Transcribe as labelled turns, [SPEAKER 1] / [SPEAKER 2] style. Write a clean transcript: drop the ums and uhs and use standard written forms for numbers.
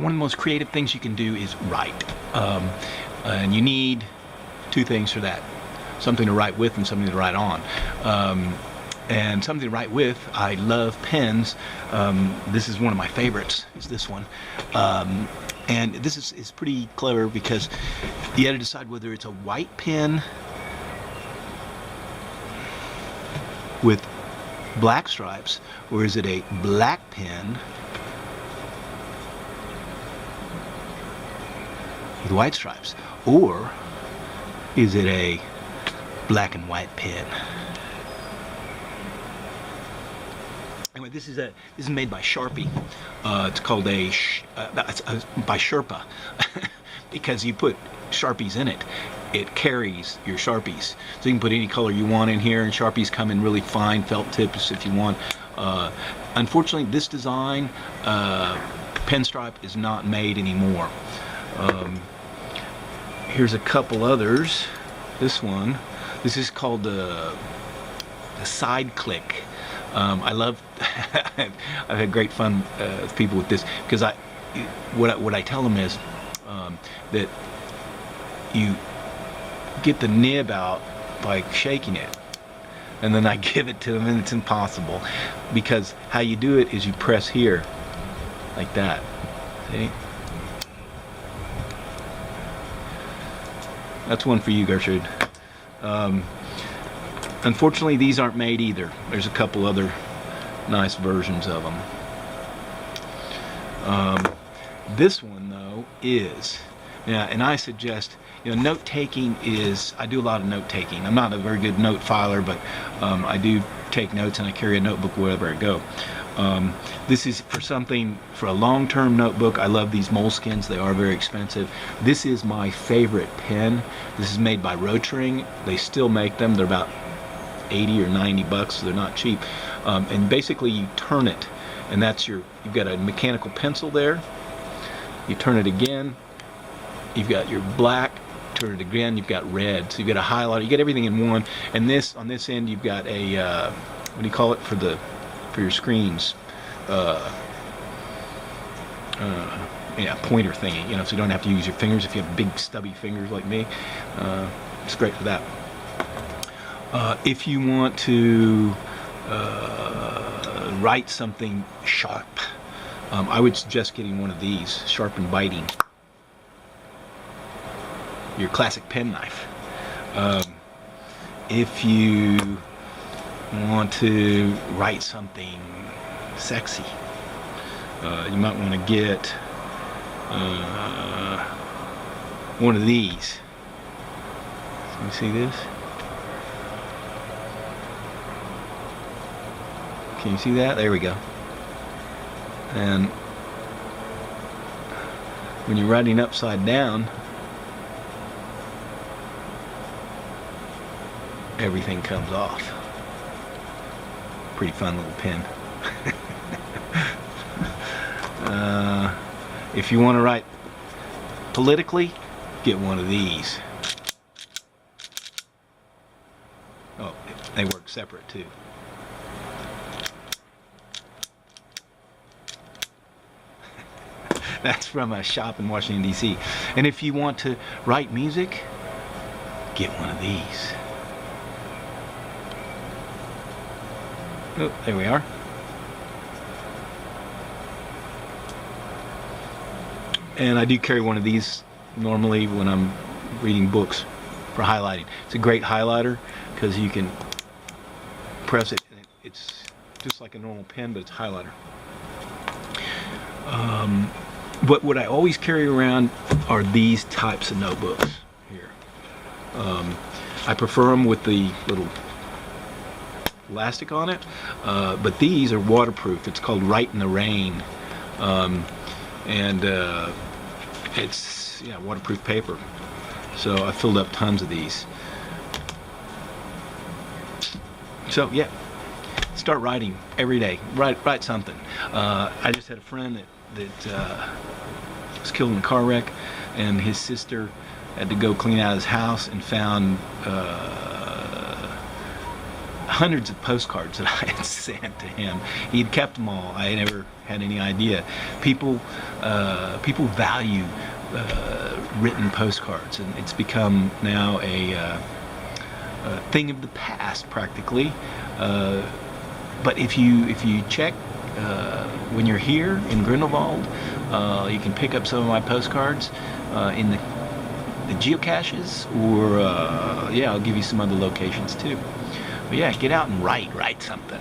[SPEAKER 1] one of the most creative things you can do is write. And you need two things for that: something to write with and something to write on. And something to write with, I love pens. This is one of my favorites, is this one. And this is pretty clever because you had to decide whether it's a white pen with black stripes, or is it a black pen with white stripes, or is it a black and white pen? Anyway, this is made by Sharpie. It's called by Sherpa because you put Sharpies in it. It carries your Sharpies, so you can put any color you want in here, and Sharpies come in really fine felt tips if you want. Unfortunately, this design pen stripe is not made anymore. Here's a couple others. This one, this is called the Side Click. I love I've had great fun with people with this, because what I tell them is that you get the nib out by shaking it, and then I give it to them, and it's impossible, because how you do it is you press here like that. See? That's one for you, Gertrude. Unfortunately, these aren't made either. There's a couple other nice versions of them. This one, though, is, and I suggest, note taking is, I do a lot of note taking. I'm not a very good note filer, but I do take notes, and I carry a notebook wherever I go. This is for a long-term notebook. I love these Moleskines. They are very expensive. This is my favorite pen. This is made by Rotring. They still make them. They're about 80 or 90 bucks, so they're not cheap. And basically you turn it, and you've got a mechanical pencil there. You turn it again, you've got your black, turn it again, you've got red. So you've got a highlighter, you get everything in one. And on this end you've got a what do you call it for your screens? Pointer thingy, so you don't have to use your fingers if you have big stubby fingers like me. It's great for that. If you want to write something sharp, I would suggest getting one of these, Sharp and Biting. Your classic pen knife. If you want to write something sexy, you might want to get one of these. Can you see this? Can you see that? There we go. And when you're writing upside down, everything comes off. Pretty fun little pen. If you want to write politically, get one of these. Oh, they work separate too. That's from a shop in Washington, D.C. And if you want to write music, get one of these. Oh, there we are. And I do carry one of these normally when I'm reading books for highlighting. It's a great highlighter because you can press it, and it's just like a normal pen, but it's a highlighter. But what I always carry around are these types of notebooks here. I prefer them with the little elastic on it, but these are waterproof. It's called Write in the Rain, and it's waterproof paper. So I filled up tons of these. So yeah, start writing every day. Write something. I just had a friend that was killed in a car wreck, and his sister had to go clean out his house and found hundreds of postcards that I had sent to him. He'd kept them all. I never had any idea. People value written postcards, and it's become now a thing of the past practically. But if you check when you're here in Grindelwald, you can pick up some of my postcards in the geocaches, or yeah, I'll give you some other locations too. But yeah, get out and write something.